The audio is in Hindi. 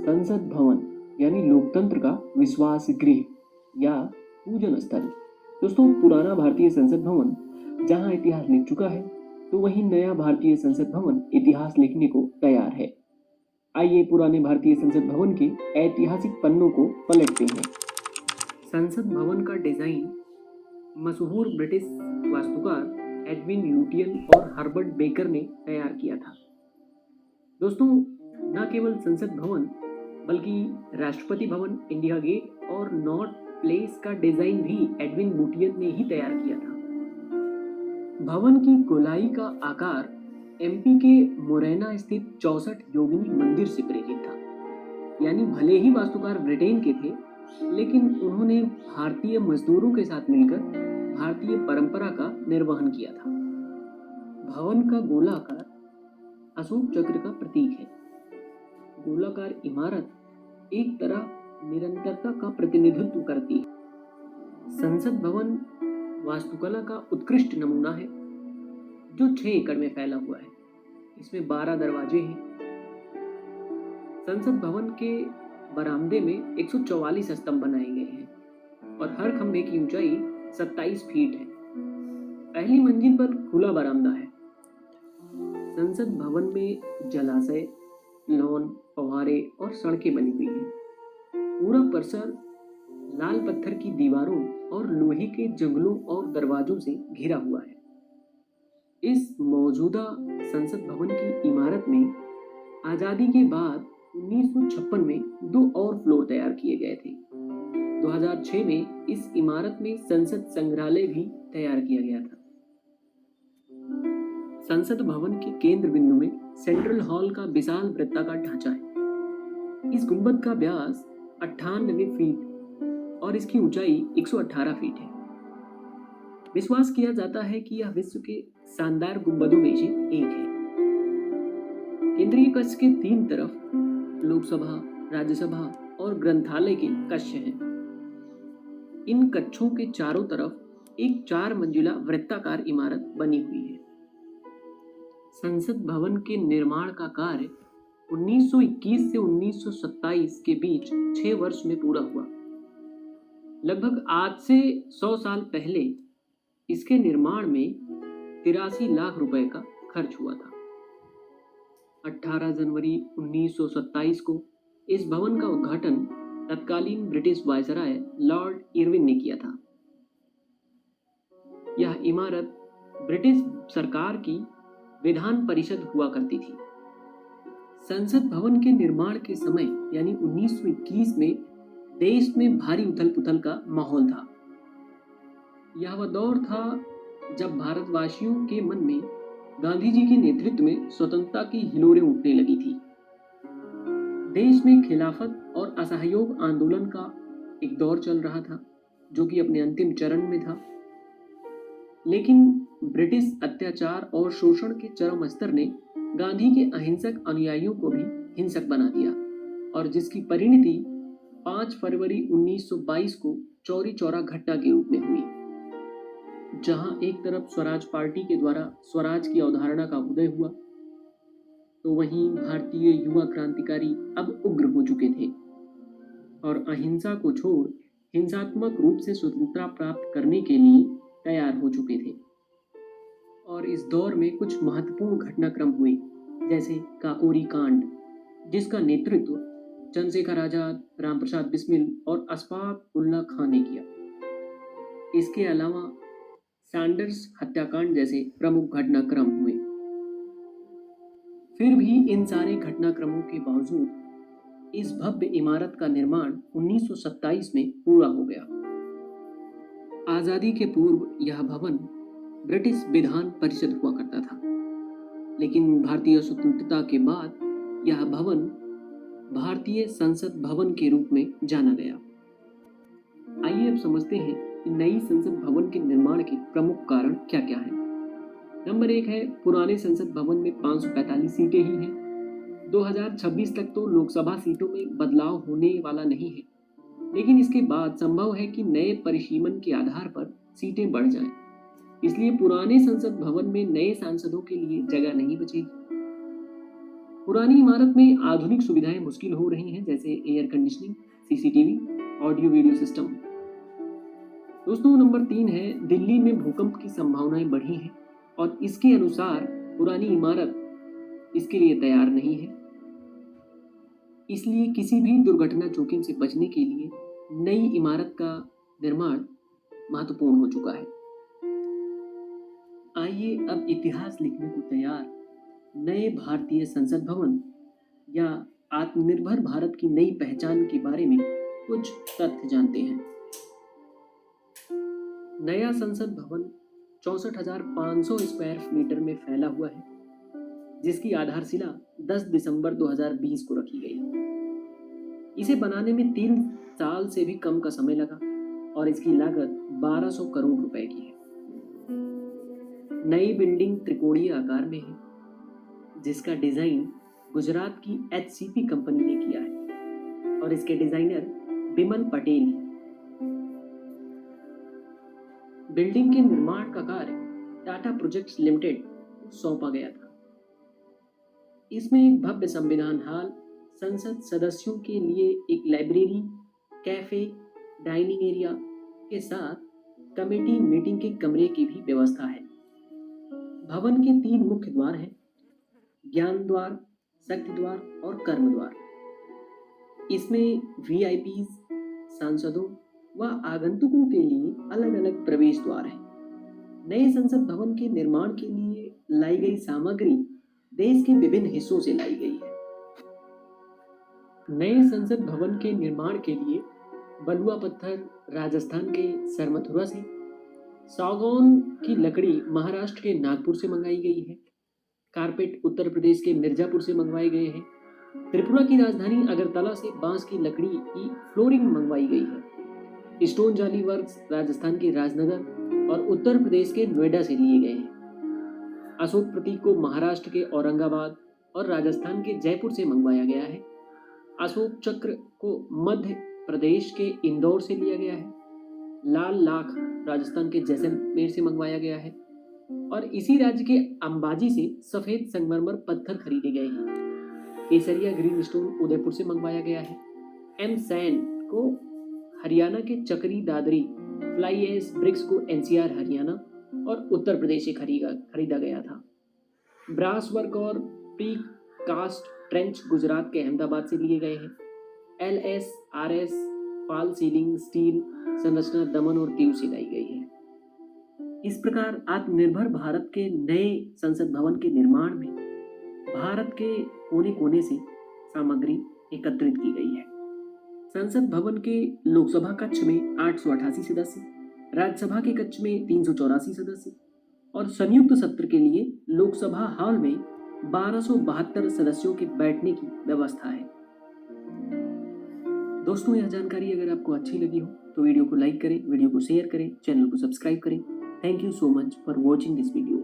संसद भवन यानी लोकतंत्र का विश्वास गृह या पूजन स्थल। दोस्तों, पुराना भारतीय संसद भवन जहां इतिहास लिख चुका है, तो वहीं नया भारतीय संसद भवन इतिहास लिखने को तैयार है। आइए पुराने भारतीय संसद भवन के ऐतिहासिक पन्नों को पलटते हैं। संसद भवन का डिजाइन मशहूर ब्रिटिश वास्तुकार एडविन लुटियन और हर्बर्ट बेकर ने तैयार किया था। दोस्तों, न केवल संसद भवन बल्कि राष्ट्रपति भवन, इंडिया गेट और नॉर्थ प्लेस का डिजाइन भी एडविन लुटियन ने ही तैयार किया था। भवन की गोलाई का आकार एमपी के मुरैना स्थित 64 योगिनी मंदिर से प्रेरित था। यानी भले ही वास्तुकार ब्रिटेन के थे, लेकिन उन्होंने भारतीय मजदूरों के साथ मिलकर भारतीय परंपरा का निर्वहन किया था। भवन का गोलाकार अशोक चक्र का प्रतीक है। गोलाकार इमारत एक तरह निरंतरता का प्रतिनिधित्व करती है। संसद भवन वास्तुकला का उत्कृष्ट नमूना है, जो 6 एकड़ में फैला हुआ है। इसमें 12 दरवाजे हैं। संसद भवन के बरामदे में 144 स्तंभ बनाए गए हैं और हर खंभे की ऊंचाई 27 फीट है। पहली मंजिल पर खुला बरामदा है। संसद भवन में जलाशय, लॉन, फव्वारे और सड़कें बनी हुई हैं। पूरा परिसर लाल पत्थर की दीवारों और लोहे के जंगलों और दरवाजों से घिरा हुआ है। इस मौजूदा संसद भवन की इमारत में आजादी के बाद 1956 में 2 और फ्लोर तैयार किए गए थे। 2006 में इस इमारत में संसद संग्रहालय भी तैयार किया गया था। संसद भवन के केंद्र बिंदु में सेंट्रल हॉल का विशाल वृत्ताकार ढांचा है। इस गुंबद का व्यास 98 फीट और इसकी ऊंचाई 118 फीट है। विश्वास किया जाता है कि यह विश्व के शानदार गुंबदों में से एक है। केंद्रीय कक्ष के 3 तरफ लोकसभा, राज्यसभा और ग्रंथालय के कक्ष हैं। इन कक्षों के चारों तरफ एक 4 मंजिला वृत्ताकार इमारत बनी हुई है। संसद भवन के निर्माण का कार्य 1921 से 1927 के बीच 6 वर्ष में पूरा हुआ। लगभग आज से 100 साल पहले इसके निर्माण में 83 लाख रुपए का खर्च हुआ था। 18 जनवरी 1927 को इस भवन का उद्घाटन तत्कालीन ब्रिटिश वायसराय लॉर्ड इरविन ने किया था। यह इमारत ब्रिटिश सरकार की विधान परिषद हुआ करती थी। संसद भवन के निर्माण के समय यानी 1921 में देश में भारी उथल-पुथल का माहौल था। यह वह दौर था जब भारतवासियों के मन में गांधी जी के नेतृत्व में स्वतंत्रता की हिलोरें उठने लगी थी। देश में खिलाफत और असहयोग आंदोलन का एक दौर चल रहा था, जो कि अपने अंतिम चरण में था। लेकिन ब्रिटिश अत्याचार और शोषण के चरम स्तर ने गांधी के अहिंसक अनुयायियों को भी हिंसक बना दिया और जिसकी परिणति 5 फरवरी 1922 को चौरी चौरा घटना के रूप में हुई, जहां एक तरफ स्वराज पार्टी के द्वारा स्वराज की अवधारणा का उदय हुआ, तो वहीं भारतीय युवा क्रांतिकारी अब उग्र हो चुके थे और अहिंसा को छोड़ हिंसात्मक रूप से स्वतंत्रता प्राप्त करने के लिए तैयार हो चुके थे। और इस दौर में कुछ महत्वपूर्ण घटनाक्रम हुए, जैसे काकोरी कांड, जिसका नेतृत्व चंद्रशेखर आजाद, रामप्रसाद बिस्मिल और अशफाक उल्लाह खान ने किया। इसके अलावा सैंडर्स हत्याकांड जैसे प्रमुख घटनाक्रम हुए। फिर भी इन सारे घटनाक्रमों के बावजूद इस भव्य इमारत का निर्माण 1927 में पूरा हो गया। आजादी के पूर्व यह भवन ब्रिटिश विधान परिषद हुआ करता था, लेकिन भारतीय स्वतंत्रता के बाद यह भवन भारतीय संसद भवन के रूप में जाना गया। आइए अब समझते हैं कि नई संसद भवन के निर्माण के प्रमुख कारण क्या क्या हैं। नंबर 1 है, पुराने संसद भवन में 545 सीटें ही हैं। 2026 तक तो लोकसभा सीटों में बदलाव होने वाला नहीं है, लेकिन इसके बाद संभव है कि नए परिसीमन के आधार पर सीटें बढ़ जाएं। इसलिए पुराने संसद भवन में नए सांसदों के लिए जगह नहीं बचेगी। पुरानी इमारत में आधुनिक सुविधाएं मुश्किल हो रही हैं, जैसे air conditioning, CCTV, audio video system. दोस्तों, नंबर 3 है, दिल्ली में भूकंप की संभावनाएं बढ़ी हैं और इसके अनुसार पुरानी इमारत इसके लिए तैयार नहीं है। इसलिए किसी भी दुर्घटना जोखिम से बचने के लिए नई इमारत का निर्माण महत्वपूर्ण हो चुका है। आइए अब इतिहास लिखने को तैयार नए भारतीय संसद भवन या आत्मनिर्भर भारत की नई पहचान के बारे में कुछ तथ्य जानते हैं। नया संसद भवन 64,500 स्क्वायर मीटर में फैला हुआ है, जिसकी आधारशिला 10 दिसंबर 2020 को रखी गई। इसे बनाने में 3 साल से भी कम का समय लगा और इसकी लागत 1200 करोड़ रुपए की है। नई बिल्डिंग त्रिकोणीय आकार में है, जिसका डिजाइन गुजरात की HCP कंपनी ने किया है और इसके डिजाइनर बिमल पटेल हैं। बिल्डिंग के निर्माण का कार्य टाटा प्रोजेक्ट्स लिमिटेड को सौंपा गया था। इसमें एक भव्य संविधान हॉल, संसद सदस्यों के लिए एक लाइब्रेरी, कैफे, डाइनिंग एरिया के साथ कमेटी मीटिंग के कमरे की भी व्यवस्था है। भवन के 3 मुख्य द्वार हैं, ज्ञान द्वार, शक्ति द्वार और कर्म द्वार। इसमें VIPs, सांसदों व आगंतुकों के लिए अलग अलग प्रवेश द्वार हैं। नए संसद भवन के निर्माण के लिए लाई गई सामग्री देश के विभिन्न हिस्सों से लाई गई है। नए संसद भवन के निर्माण के लिए बलुआ पत्थर राजस्थान के सरमथुरा से, सागौन की लकड़ी महाराष्ट्र के नागपुर से मंगाई गई है, कारपेट उत्तर प्रदेश के मिर्जापुर से मंगवाए गए हैं, त्रिपुरा की राजधानी अगरतला से बांस की लकड़ी की फ्लोरिंग मंगवाई गई है, स्टोन जाली वर्क्स राजस्थान के राजनगर और उत्तर प्रदेश के नोएडा से लिए गए हैं। अशोक प्रतीक को महाराष्ट्र के औरंगाबाद और राजस्थान के जयपुर से मंगवाया गया है। अशोक चक्र को मध्य प्रदेश के इंदौर से लिया गया है। लाल लाख राजस्थान के जैसलमेर से मंगवाया गया है और इसी राज्य के अंबाजी से सफेद संगमरमर पत्थर खरीदे गए हैं। केसरिया ग्रीन स्टोन उदयपुर से मंगवाया गया है। एम सैंड को हरियाणा के चकरी दादरी, फ्लाई एश ब्रिक्स को NCR हरियाणा और उत्तर प्रदेश से खरीदा गया था। ब्रास वर्क और प्री कास्ट ट्रेंच गुजरात के अहमदाबाद से लिए गए हैं। LSRS फॉल सीलिंग स्टील संरचना दमन और दीव से लाई गई है। इस प्रकार आत्मनिर्भर भारत के नए संसद भवन के निर्माण में भारत के कोने कोने से सामग्री एकत्रित की गई है। संसद भवन के लोकसभा कक्ष में 888 सदस्य, राज्यसभा के कक्ष में 384 सदस्य और संयुक्त सत्र के लिए लोकसभा हॉल में 1272 सदस्यों के बैठने की व्यवस्था है। दोस्तों, यह जानकारी अगर आपको अच्छी लगी हो तो वीडियो को लाइक करें, वीडियो को शेयर करें, चैनल को सब्सक्राइब करें। Thank you so much for watching this video.